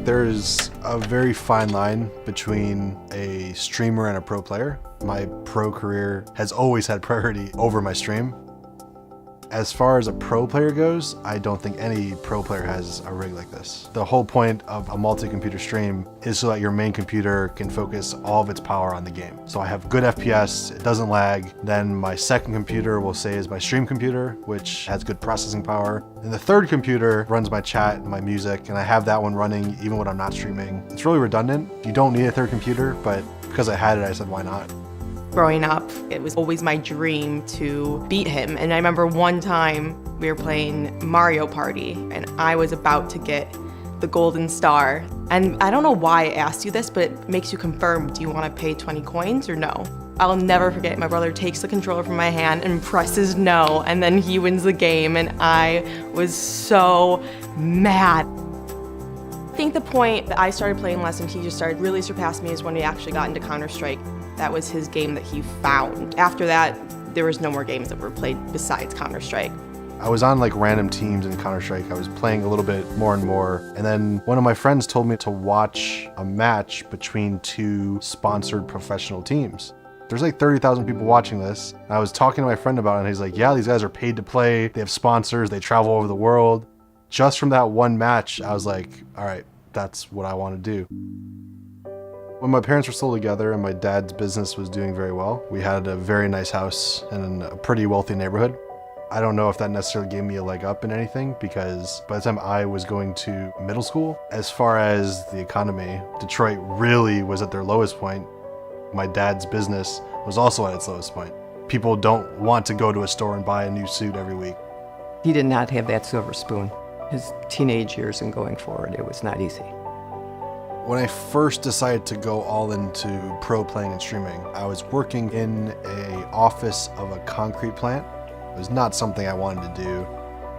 There's a very fine line between a streamer and a pro player. My pro career has always had priority over my stream. As far as a pro player goes, I don't think any pro player has a rig like this. The whole point of a multi-computer stream is so that your main computer can focus all of its power on the game. So I have good FPS, it doesn't lag. Then my second computer, we'll say, is my stream computer, which has good processing power. And the third computer runs my chat and my music, and I have that one running even when I'm not streaming. It's really redundant. You don't need a third computer, but because I had it, I said, why not? Growing up, it was always my dream to beat him. And I remember one time we were playing Mario Party and I was about to get the golden star. And I don't know why I asked you this, but it makes you confirm, do you want to pay 20 coins or no? I'll never forget, my brother takes the controller from my hand and presses no, and then he wins the game, and I was so mad. I think the point that I started playing less and he just started really surpass me is when we actually got into Counter-Strike. That was his game that he found. After that, there was no more games that were played besides Counter-Strike. I was on like random teams in Counter-Strike. I was playing a little bit more and more. And then one of my friends told me to watch a match between two sponsored professional teams. There's like 30,000 people watching this. I was talking to my friend about it and he's like, yeah, these guys are paid to play. They have sponsors. They travel over the world. Just from that one match, I was like, all right, that's what I want to do. When my parents were still together and my dad's business was doing very well, we had a very nice house in a pretty wealthy neighborhood. I don't know if that necessarily gave me a leg up in anything because by the time I was going to middle school, as far as the economy, Detroit really was at their lowest point. My dad's business was also at its lowest point. People don't want to go to a store and buy a new suit every week. He did not have that silver spoon. His teenage years and going forward, it was not easy. When I first decided to go all into pro playing and streaming, I was working in an office of a concrete plant. It was not something I wanted to do.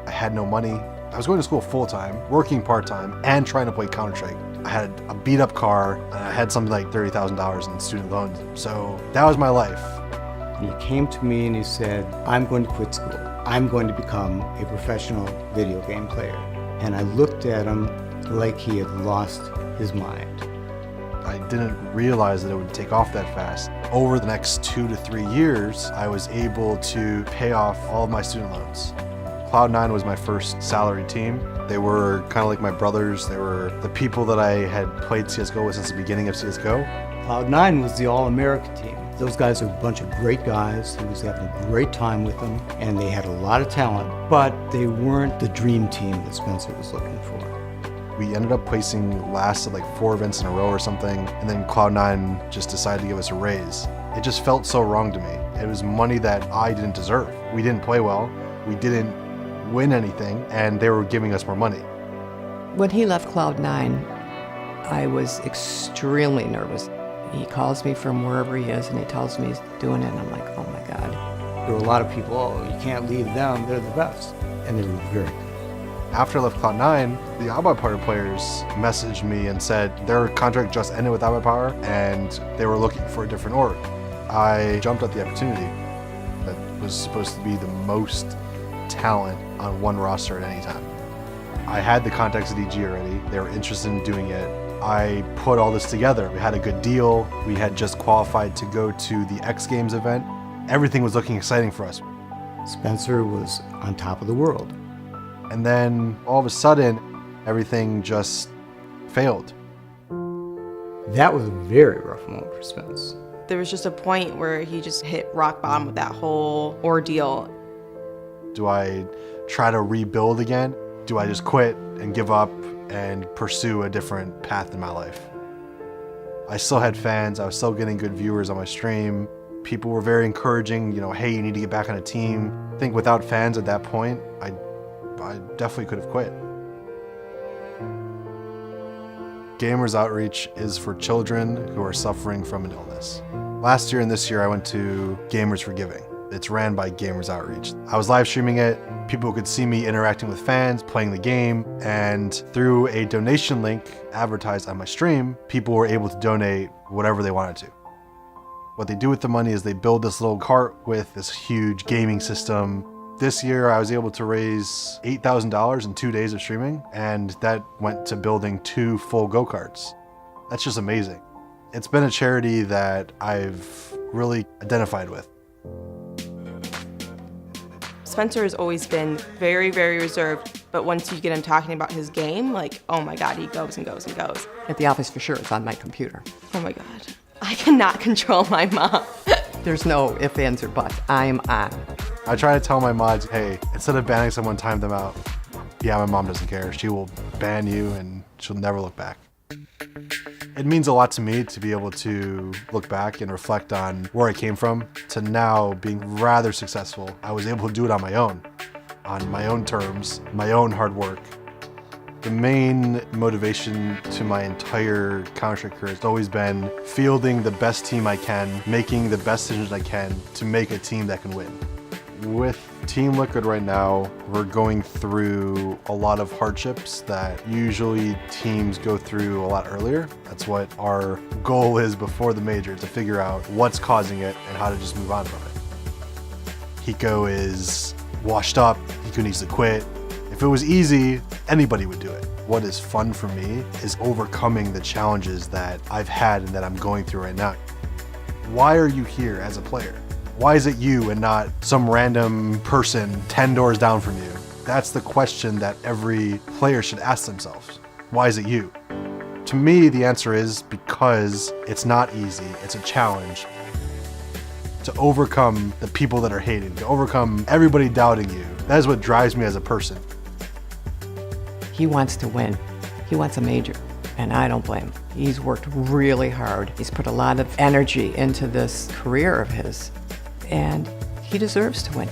I had no money. I was going to school full-time, working part-time, and trying to play Counter-Strike. I had a beat-up car, and I had something like $30,000 in student loans. So that was my life. He came to me and he said, I'm going to quit school. I'm going to become a professional video game player. And I looked at him like he had lost his mind. I didn't realize that it would take off that fast. Over the next 2 to 3 years, I was able to pay off all of my student loans. Cloud9 was my first salary team. They were kind of like my brothers. They were the people that I had played CSGO with since the beginning of CSGO. Cloud9 was the All-America team. Those guys are a bunch of great guys. He was having a great time with them, and they had a lot of talent, but they weren't the dream team that Spencer was looking for. We ended up placing last at like 4 events in a row or something, and then Cloud9 just decided to give us a raise. It just felt so wrong to me. It was money that I didn't deserve. We didn't play well, we didn't win anything, and they were giving us more money. When he left Cloud9, I was extremely nervous. He calls me from wherever he is and he tells me he's doing it, and I'm like, oh my God. There were a lot of people, oh, you can't leave them, they're the best. And they were very good. After I left Cloud9, the iBuyPower players messaged me and said their contract just ended with iBuyPower and they were looking for a different org. I jumped at the opportunity. That was supposed to be the most talent on one roster at any time. I had the contacts at EG already. They were interested in doing it. I put all this together. We had a good deal. We had just qualified to go to the X Games event. Everything was looking exciting for us. Spencer was on top of the world. And then all of a sudden, everything just failed. That was a very rough moment for Spence. There was just a point where he just hit rock bottom with that whole ordeal. Do I try to rebuild again? Do I just quit and give up and pursue a different path in my life? I still had fans. I was still getting good viewers on my stream. People were very encouraging, hey, you need to get back on a team. I think without fans at that point, I definitely could have quit. Gamers Outreach is for children who are suffering from an illness. Last year and this year, I went to Gamers for Giving. It's ran by Gamers Outreach. I was live streaming it. People could see me interacting with fans, playing the game, and through a donation link advertised on my stream, people were able to donate whatever they wanted to. What they do with the money is they build this little cart with this huge gaming system. This year, I was able to raise $8,000 in 2 days of streaming, and that went to building 2 full go-karts. That's just amazing. It's been a charity that I've really identified with. Spencer has always been very, very reserved, but once you get him talking about his game, like, oh my God, he goes and goes and goes. At the office for sure, it's on my computer. Oh my God. I cannot control my mom. There's no ifs, ands, or buts. I'm on. I try to tell my mods, hey, instead of banning someone, time them out. Yeah, my mom doesn't care. She will ban you and she'll never look back. It means a lot to me to be able to look back and reflect on where I came from to now being rather successful. I was able to do it on my own terms, my own hard work. The main motivation to my entire Counter-Strike career has always been fielding the best team I can, making the best decisions I can to make a team that can win. With Team Liquid right now, we're going through a lot of hardships that usually teams go through a lot earlier. That's what our goal is before the major, to figure out what's causing it and how to just move on from it. Hiko is washed up, Hiko needs to quit. If it was easy, anybody would do it. What is fun for me is overcoming the challenges that I've had and that I'm going through right now. Why are you here as a player? Why is it you and not some random person 10 doors down from you? That's the question that every player should ask themselves. Why is it you? To me, the answer is because it's not easy. It's a challenge. To overcome the people that are hating, to overcome everybody doubting you. That is what drives me as a person. He wants to win. He wants a major, and I don't blame him. He's worked really hard. He's put a lot of energy into this career of his, and he deserves to win.